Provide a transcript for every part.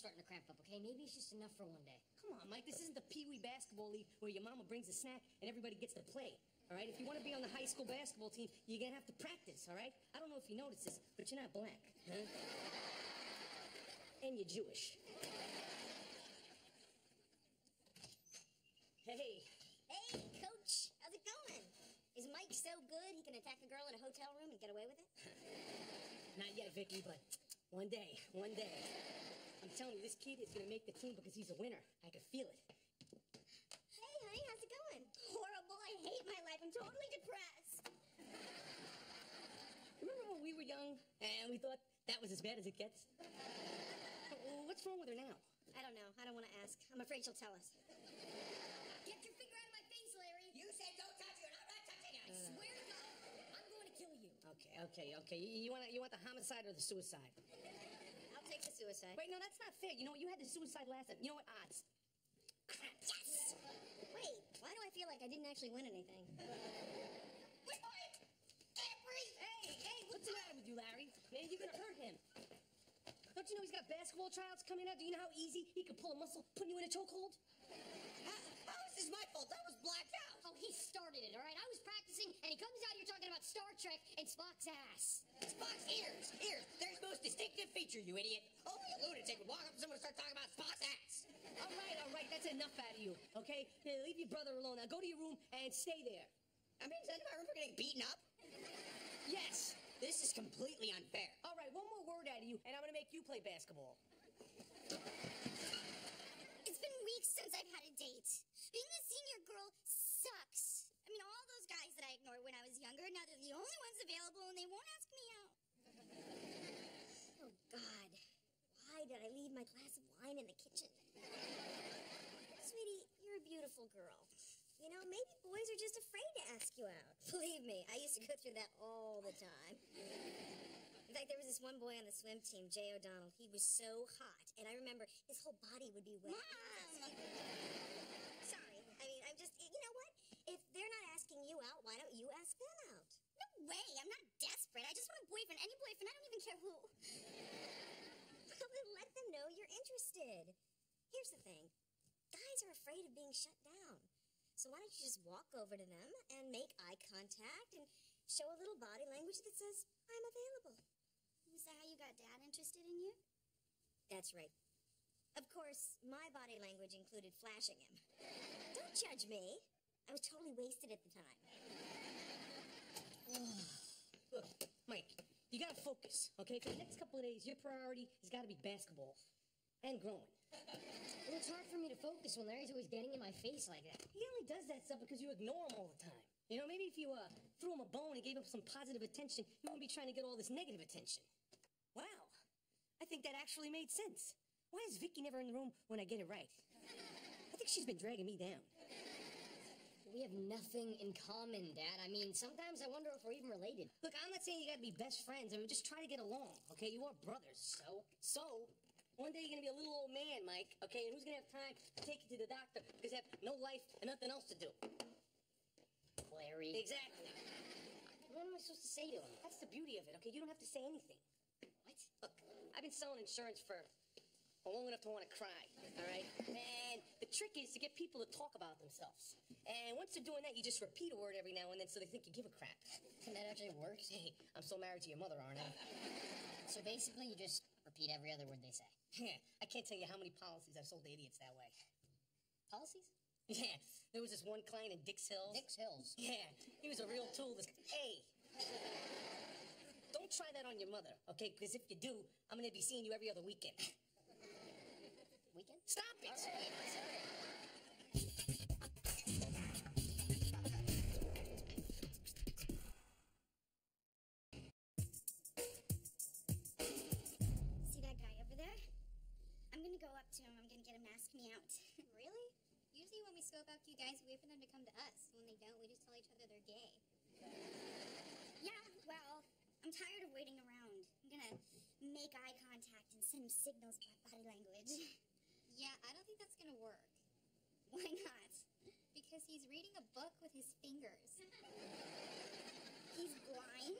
starting to cramp up, okay? Maybe it's just enough for one day. Come on, Mike, this isn't the Pee Wee basketball league where your mama brings a snack and everybody gets to play. All right, if you want to be on the high school basketball team, you're going to have to practice, all right? I don't know if you noticed this, but you're not black, huh? And you're Jewish. Hey. Hey, Coach. How's it going? Is Mike so good he can attack a girl in a hotel room and get away with it? Not yet, Vicky, but one day, one day. I'm telling you, this kid is going to make the team because he's a winner. I can feel it. Hey, honey, how's it going? Horrible. I hate my life. I'm totally depressed. Remember when we were young and we thought that was as bad as it gets? What's wrong with her now? I don't know. I don't want to ask. I'm afraid she'll tell us. Get your finger out of my face, Larry. You said don't touch you, and I'm not touching you. I swear to God, I'm going to kill you. Okay. You want the homicide or the suicide? I'll take the suicide. Wait, no, that's not fair. You know what? You had the suicide last time. You know what? Odds. Crap. Yes! Wait, why do I feel like I didn't actually win anything? Wait, can't breathe. Hey, what's the matter with you, Larry? Man, you're gonna hurt him. Don't you know he's got basketball tryouts coming out? Do you know how easy he could pull a muscle, putting you in a chokehold? How is this my fault? I was blacked out. Oh, he started it, all right? I was practicing, and he comes out here talking about Star Trek and Spock's ass. Spock's ears. They're his most distinctive feature, you idiot. Only a lunatic would walk up to someone and start talking about Spock's ass. All right, that's enough out of you, okay? Now, leave your brother alone. Now go to your room and stay there. I mean, is that my room for getting beaten up? Yes. This is completely unfair. All right, one more word out of you, and I'm gonna make you play basketball. It's been weeks since I've had a date. Being a senior girl sucks. I mean, all those guys that I ignored when I was younger, now they're the only ones available, and they won't ask me out. Oh, God. Why did I leave my glass of wine in the kitchen? Sweetie, you're a beautiful girl. You know, maybe boys are just afraid to ask you out. Believe me, I used to go through that all the time. In fact, there was this one boy on the swim team, Jay O'Donnell. He was so hot, and I remember his whole body would be wet. Mom! Sorry. I mean, I'm just, you know what? If they're not asking you out, why don't you ask them out? No way, I'm not desperate. I just want a boyfriend, any boyfriend, I don't even care who. Well, then let them know you're interested. Here's the thing. Guys are afraid of being shut down. So why don't you just walk over to them and make eye contact and show a little body language that says, I'm available. Is that how you got Dad interested in you? That's right. Of course, my body language included flashing him. Don't judge me. I was totally wasted at the time. Look, Mike, you gotta focus, okay? For the next couple of days, your priority has gotta be basketball and growing. Well, it's hard for me to focus when Larry's always getting in my face like that. He only does that stuff because you ignore him all the time. You know, maybe if you threw him a bone and gave him some positive attention, he wouldn't be trying to get all this negative attention. Wow, I think that actually made sense. Why is Vicky never in the room when I get it right? I think she's been dragging me down. We have nothing in common, Dad. I mean, sometimes I wonder if we're even related. Look, I'm not saying you gotta be best friends. I mean, just try to get along, okay? You are brothers. So, one day you're gonna be a little old man, Mike, okay? And who's gonna have time to take you to the doctor because you have no life and nothing else to do? Larry. Exactly. What am I supposed to say to him? That's the beauty of it, okay? You don't have to say anything. What? Look, I've been selling insurance for long enough to want to cry, all right? And the trick is to get people to talk about themselves. And once they're doing that, you just repeat a word every now and then so they think you give a crap. And that actually works? Hey, I'm so married to your mother, aren't I? So basically, you just repeat every other word they say. Yeah, I can't tell you how many policies I've sold to idiots that way. Policies? Yeah, there was this one client in Dix Hills. Dix Hills? Yeah, he was a real tool. Hey, don't try that on your mother, okay? Because if you do, I'm going to be seeing you every other weekend. Weekend? Stop it! All right, sorry. See that guy over there? I'm gonna go up to him. I'm gonna get him to ask me out. Really? Usually when we scope out you guys, we wait for them to come to us. When they don't, we just tell each other they're gay. Yeah, well, I'm tired of waiting around. I'm gonna make eye contact and send him signals by body language. Yeah, I don't think that's gonna work. Why not? Because he's reading a book with his fingers. He's blind?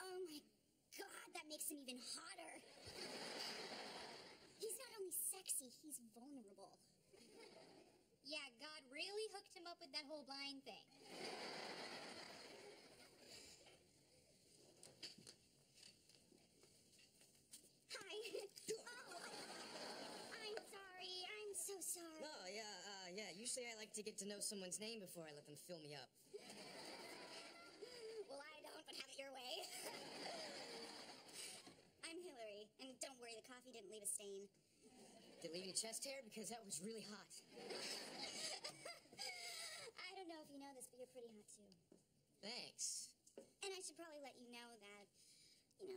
Oh my God, that makes him even hotter. He's not see, he's vulnerable. Yeah, God really hooked him up with that whole blind thing. Hi. Oh, I'm sorry. I'm so sorry. Oh, yeah. Usually I like to get to know someone's name before I let them fill me up. Well, I don't, but have it your way. I'm Hillary, and don't worry, the coffee didn't leave a stain. Did it leave your chest hair? Because that was really hot. I don't know if you know this, but you're pretty hot, too. Thanks. And I should probably let you know that,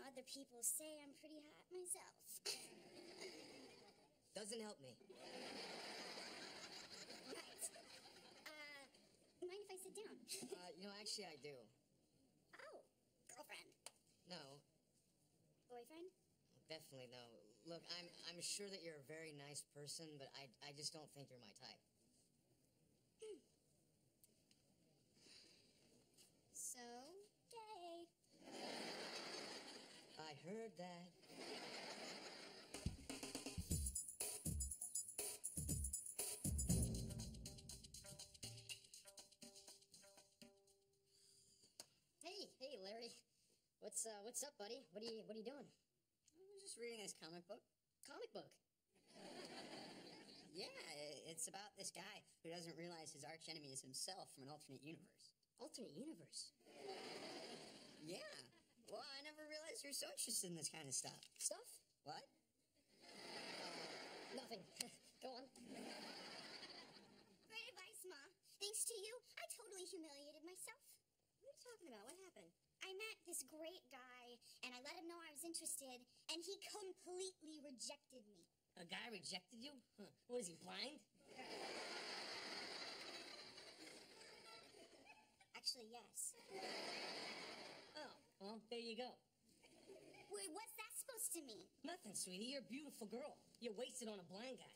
other people say I'm pretty hot myself. Doesn't help me. Right. Mind if I sit down? Actually I do. Oh, girlfriend. No, Boyfriend? definitely no. Look, I'm sure that you're a very nice person, but I just don't think you're my type. So gay. I heard that. Hey, Larry. What's up, buddy? What are you doing? I was just reading this comic book. Comic book. Yeah, it's about this guy who doesn't realize his archenemy is himself from an alternate universe. Alternate universe. Yeah. Well, I never realized you're so interested in this kind of stuff. Stuff? What? Nothing. Go on. Great advice, Ma. Thanks to you, I totally humiliated myself. What are you talking about? What happened? I met this great guy, and I let him know I was interested, and he completely rejected me. A guy rejected you? Huh. What is he, blind? Actually, yes. Oh, well, there you go. Wait, what's that supposed to mean? Nothing, sweetie. You're a beautiful girl. You're wasted on a blind guy.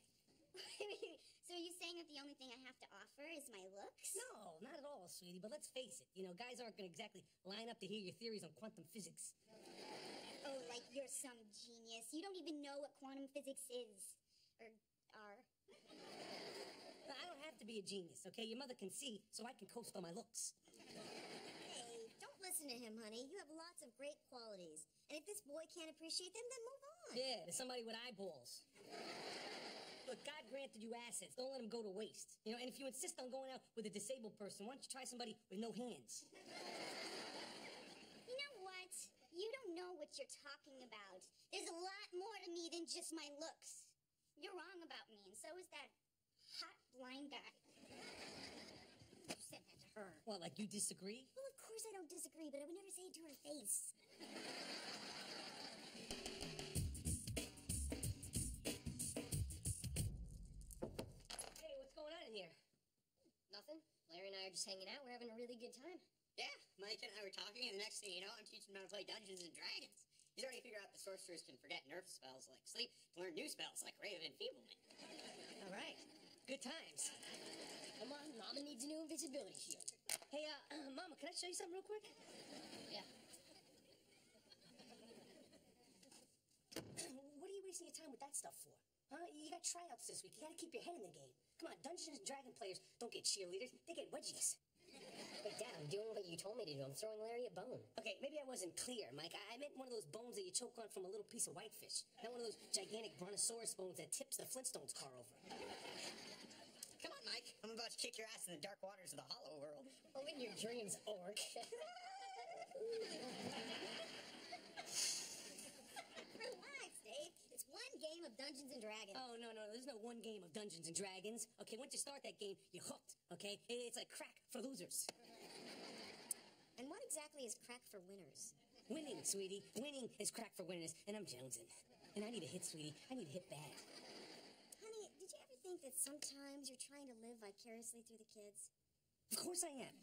So are you saying that the only thing I have to offer is my looks? No, not at all, sweetie. But let's face it. Guys aren't going to exactly line up to hear your theories on quantum physics. Oh, like you're some genius. You don't even know what quantum physics is. Or are. I don't have to be a genius, okay? Your mother can see, so I can coast on my looks. Hey, don't listen to him, honey. You have lots of great qualities. And if this boy can't appreciate them, then move on. Yeah, to somebody with eyeballs. Look, God granted you assets. Don't let them go to waste. And if you insist on going out with a disabled person, why don't you try somebody with no hands? You know what? You don't know what you're talking about. There's a lot more to me than just my looks. You're wrong about me, and so is that hot blind guy. You said that to her. What, like you disagree? Well, of course I don't disagree, but I would never say it to her face. Hey, what's going on in here? Nothing. Larry and I are just hanging out. We're having a really good time. Yeah, Mike and I were talking, and the next thing you know, I'm teaching him how to play Dungeons and Dragons. He's already figured out the sorcerers can forget nerf spells like sleep to learn new spells like Ray of Enfeeblement. All right. Good times. Come on, Mama needs a new invisibility shield. Hey, Mama, can I show you something real quick? Yeah. What are you wasting your time with that stuff for? Huh? You got tryouts this week. You gotta keep your head in the game. Come on, Dungeons and Dragon players don't get cheerleaders. They get wedgies. But Dad, I'm doing what you told me to do. I'm throwing Larry a bone. Okay, maybe I wasn't clear, Mike. I meant one of those bones that you choke on from a little piece of whitefish. Not one of those gigantic brontosaurus bones that tips the Flintstones car over. Come on, Mike. I'm about to kick your ass in the dark waters of the Hollow World. Oh, in your dreams, orc. Relax, Dave. It's one game of Dungeons and Dragons. Oh, no. There's no one game of Dungeons and Dragons. Okay, once you start that game, you're hooked, okay? It's like crack for losers. And what exactly is crack for winners? Winning, sweetie. Winning is crack for winners, and I'm jonesing. And I need a hit, sweetie. I need a hit bad. Honey, did you ever think that sometimes you're trying to live vicariously through the kids? Of course I am.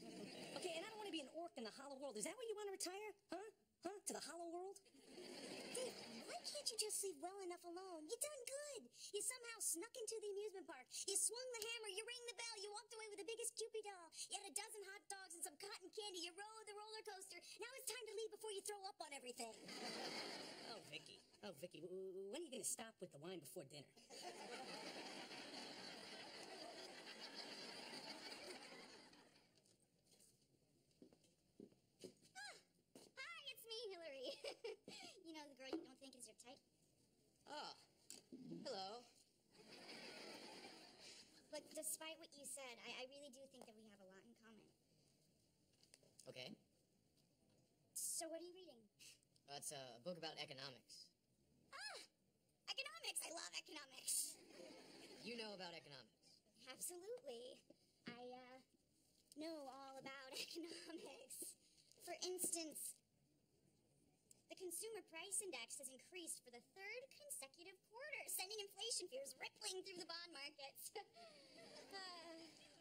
Okay, and I don't want to be an orc in the Hollow World. Is that where you want to retire? Huh? To the Hollow World? Dave, what? can't you just leave well enough alone? You done good. You somehow snuck into the amusement park. You swung the hammer. You rang the bell. You walked away with the biggest Joopy doll. You had a dozen hot dogs and some cotton candy. You rode the roller coaster. Now it's time to leave before you throw up on everything. Oh, Vicky. Oh, Vicky, when are you going to stop with the wine before dinner? Hi, it's me, Hillary. You know, the girl you don't think is your type? Oh, hello. Look, despite what you said, I really do think that we have a lot in common. Okay. So what are you reading? It's a book about economics. Ah! Economics! I love economics! You know about economics. Absolutely. I, know all about economics. For instance, the consumer price index has increased for the third consecutive quarter, sending inflation fears rippling through the bond markets.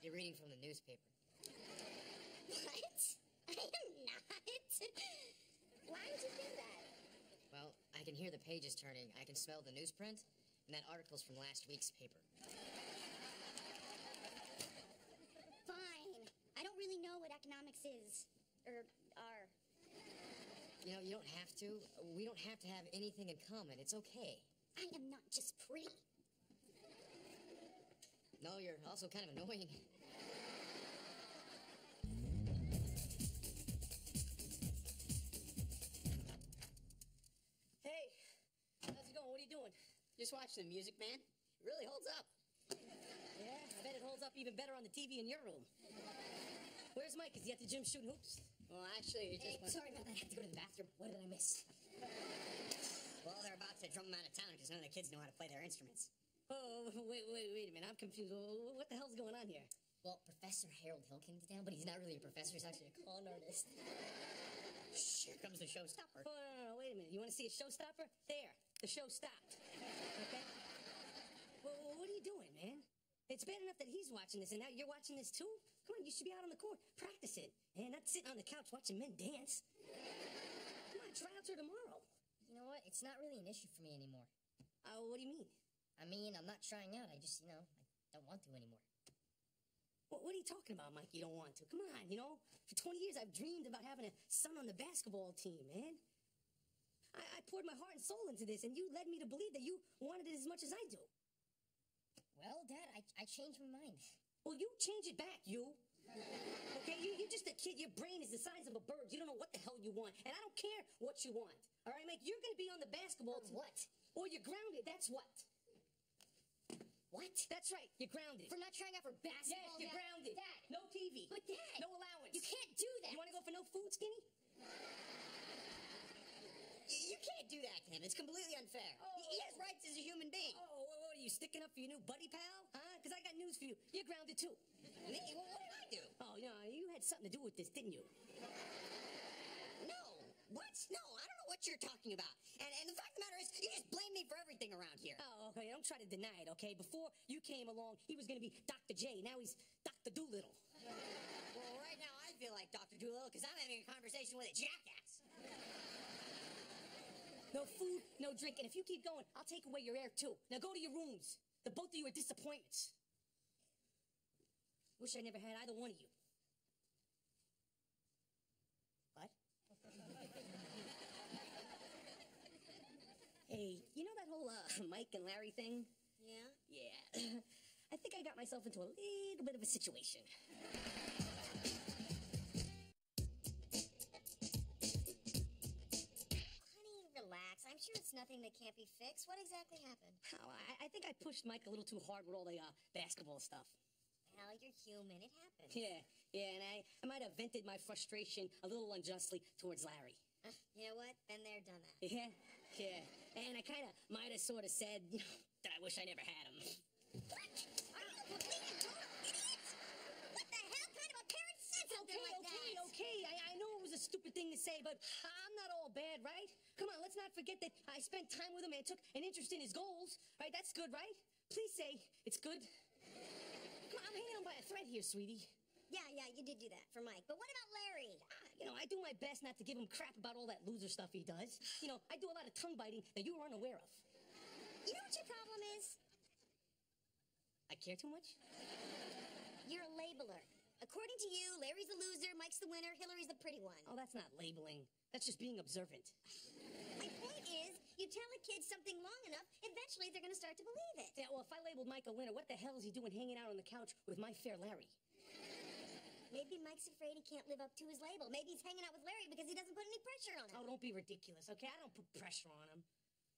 You're reading from the newspaper. What? I am not. Why would you think that? Well, I can hear the pages turning. I can smell the newsprint, and that article's from last week's paper. Fine. I don't really know what economics is. Or are. You know, you don't have to. We don't have to have anything in common. It's okay. I am not just pretty. No, you're also kind of annoying. Hey, how's it going? What are you doing? Just watch the Music Man. It really holds up. Yeah, I bet it holds up even better on the TV in your room. Where's Mike? Is he at the gym shooting hoops? Well, actually, Hey, sorry about that. I have to go to the bathroom. What did I miss? Well, they're about to drum them out of town because none of the kids know how to play their instruments. Oh, wait a minute. I'm confused. What the hell's going on here? Well, Professor Harold Hill came to town, but he's not really a professor. He's actually a con artist. Shh, here comes the showstopper. Oh, no, wait a minute. You want to see a showstopper? There. The show stopped. Okay? Well, what are you doing, man? It's bad enough that he's watching this, and now you're watching this too? Come on, you should be out on the court. Practice it. And not sitting on the couch watching men dance. Come on, tryouts are tomorrow. You know what? It's not really an issue for me anymore. What do you mean? I mean, I'm not trying out. I just, I don't want to anymore. What are you talking about, Mike? You don't want to? Come on, for 20 years I've dreamed about having a son on the basketball team, man. I poured my heart and soul into this, and you led me to believe that you wanted it as much as I do. Well, Dad, I changed my mind. Well, you change it back, you. Okay, you're just a kid. Your brain is the size of a bird. You don't know what the hell you want, and I don't care what you want. All right, Mike? You're going to be on the basketball team. What? Or you're grounded. That's what. What? That's right. You're grounded. For not trying out for basketball? Yes, you're Dad? grounded. Dad. No TV. But Dad. No allowance. You can't do that. You want to go for no food, Skinny? You can't do that to him. It's completely unfair. He has rights as a human being. Oh, what are you, sticking up for your new buddy pal? Huh? Because I got news for you. You're grounded, too. Me? Well, what did I do? Oh, you had something to do with this, didn't you? No. What? No, I don't know what you're talking about. And the fact of the matter is, you just blame me for everything around here. Oh, okay. Don't try to deny it, okay? Before you came along, he was going to be Dr. J. Now he's Dr. Doolittle. Well, right now I feel like Dr. Doolittle because I'm having a conversation with a jackass. No food, no drink, and if you keep going, I'll take away your air, too. Now go to your rooms. The both of you are disappointments. Wish I never had either one of you. What? Hey, you know that whole Mike and Larry thing? Yeah? Yeah. I think I got myself into a little bit of a situation. Honey, relax. I'm sure it's nothing that can't be fixed. What exactly happened? Oh, I think I pushed Mike a little too hard with all the basketball stuff. Well, you're human. It happens. Yeah, and I might have vented my frustration a little unjustly towards Larry. You know what? Been there, done that. Yeah. And I kind of might have sort of said that I wish I never had him. What? Are you a complete and total idiot? What the hell kind of a parent says something like that? Okay. I know it was a stupid thing to say, but I'm not all bad, right? Come on, let's not forget that I spent time with him and took an interest in his goals, right? That's good, right? Please say it's good. Come on, I'm hanging on by a thread here, sweetie. Yeah, you did do that for Mike. But what about Larry? You know, I do my best not to give him crap about all that loser stuff he does. You know, I do a lot of tongue biting that you were unaware of. You know what your problem is? I care too much? You're a labeler. According to you, Larry's the loser, Mike's the winner, Hillary's the pretty one. Oh, that's not labeling. That's just being observant. My point is, you tell a kid something long enough, eventually they're going to start to believe it. Yeah, well, if I labeled Mike a winner, what the hell is he doing hanging out on the couch with my fair Larry? Maybe Mike's afraid he can't live up to his label. Maybe he's hanging out with Larry because he doesn't put any pressure on him. Oh, don't be ridiculous, okay? I don't put pressure on him.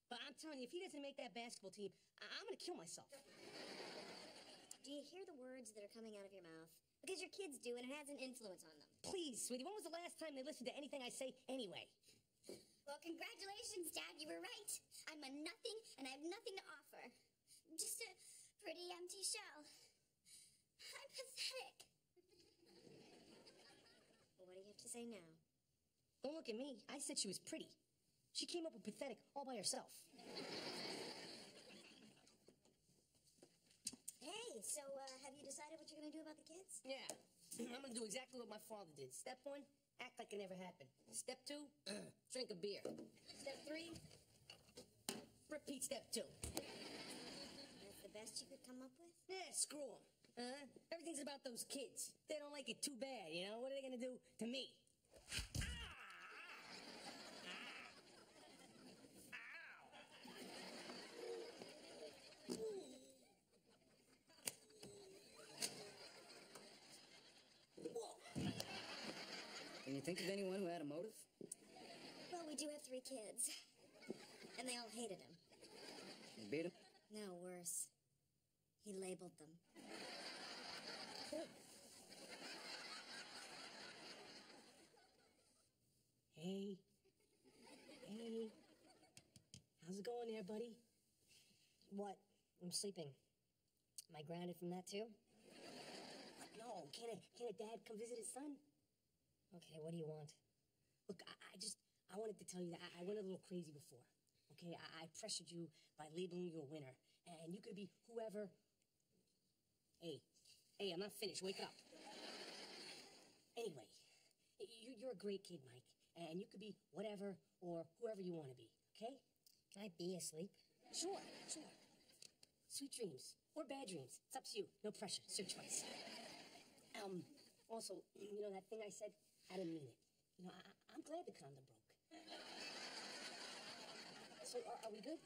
But I'm telling you, if he doesn't make that basketball team, I'm going to kill myself. Do you hear the words that are coming out of your mouth? Because your kids do, and it has an influence on them. Please, sweetie, when was the last time they listened to anything I say anyway? Well, congratulations, Dad. You were right. I'm a nothing, and I have nothing to offer. Just a pretty empty shell. I'm pathetic. Well, what do you have to say now? Don't look at me. I said she was pretty. She came up with pathetic all by herself. Hey, so have you decided what you're going to do about the kids? Yeah. I'm going to do exactly what my father did. Step 1, act like it never happened. Step 2, drink a beer. Step 3, repeat step 2. That's the best you could come up with? Yeah, screw them. Everything's about those kids. They don't like it too bad, you know? What are they going to do to me? Can you think of anyone who had a motive? Well, we do have 3 kids. And they all hated him. You beat him? No, worse. He labeled them. Hey. Hey. How's it going there, buddy? What? I'm sleeping. Am I grounded from that, too? What? No. Can a dad come visit his son? Okay, what do you want? Look, I wanted to tell you that I went a little crazy before. Okay, I pressured you by labeling you a winner. And you could be whoever... Hey, I'm not finished. Wake up. Anyway, you're a great kid, Mike. And you could be whatever or whoever you want to be, okay? Can I be asleep? Sure. Sweet dreams or bad dreams. It's up to you. No pressure. It's your choice. Also, you know that thing I said? I didn't mean it. You know, I'm glad the condom broke. So, are we good?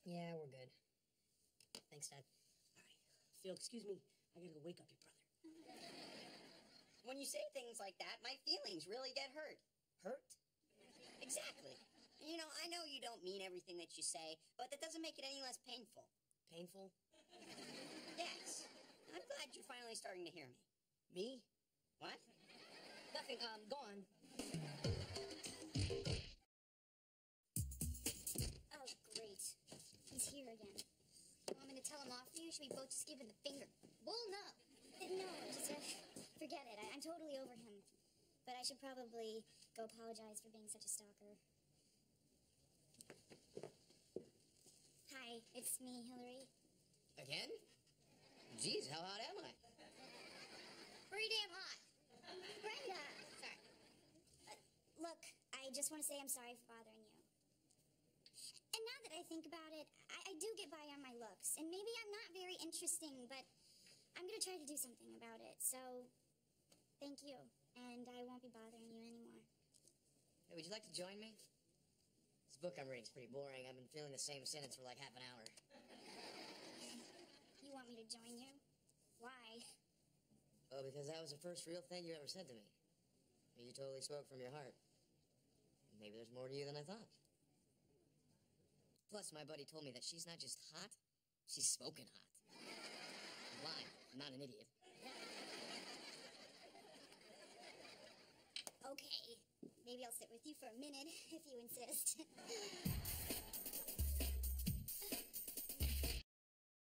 Yeah, we're good. Thanks, Dad. All right. Phil, excuse me. I gotta go wake up your brother. When you say things like that, my feelings really get hurt. Hurt? Exactly. You know, I know you don't mean everything that you say, but that doesn't make it any less painful. Painful? Yes. I'm glad you're finally starting to hear me. Me? What? Nothing, go on. Oh, great. He's here again. You want me to tell him off for you? Should we both just give him the finger? Well, no. No, just forget it. I'm totally over him. But I should probably go apologize for being such a stalker. Hi, it's me, Hillary. Again? Jeez, how hot am I? Pretty damn hot. Brenda! Sorry. Look, I just want to say I'm sorry for bothering you. And now that I think about it, I do get by on my looks. And maybe I'm not very interesting, but I'm going to try to do something about it. So, thank you. And I won't be bothering you anymore. Hey, would you like to join me? This book I'm reading's pretty boring. I've been feeling the same sentence for like half an hour. You want me to join you? Why? Oh, because that was the first real thing you ever said to me. You totally spoke from your heart. Maybe there's more to you than I thought. Plus, my buddy told me that she's not just hot, she's smoking hot. I'm lying. I'm not an idiot. Okay. Maybe I'll sit with you for a minute, if you insist.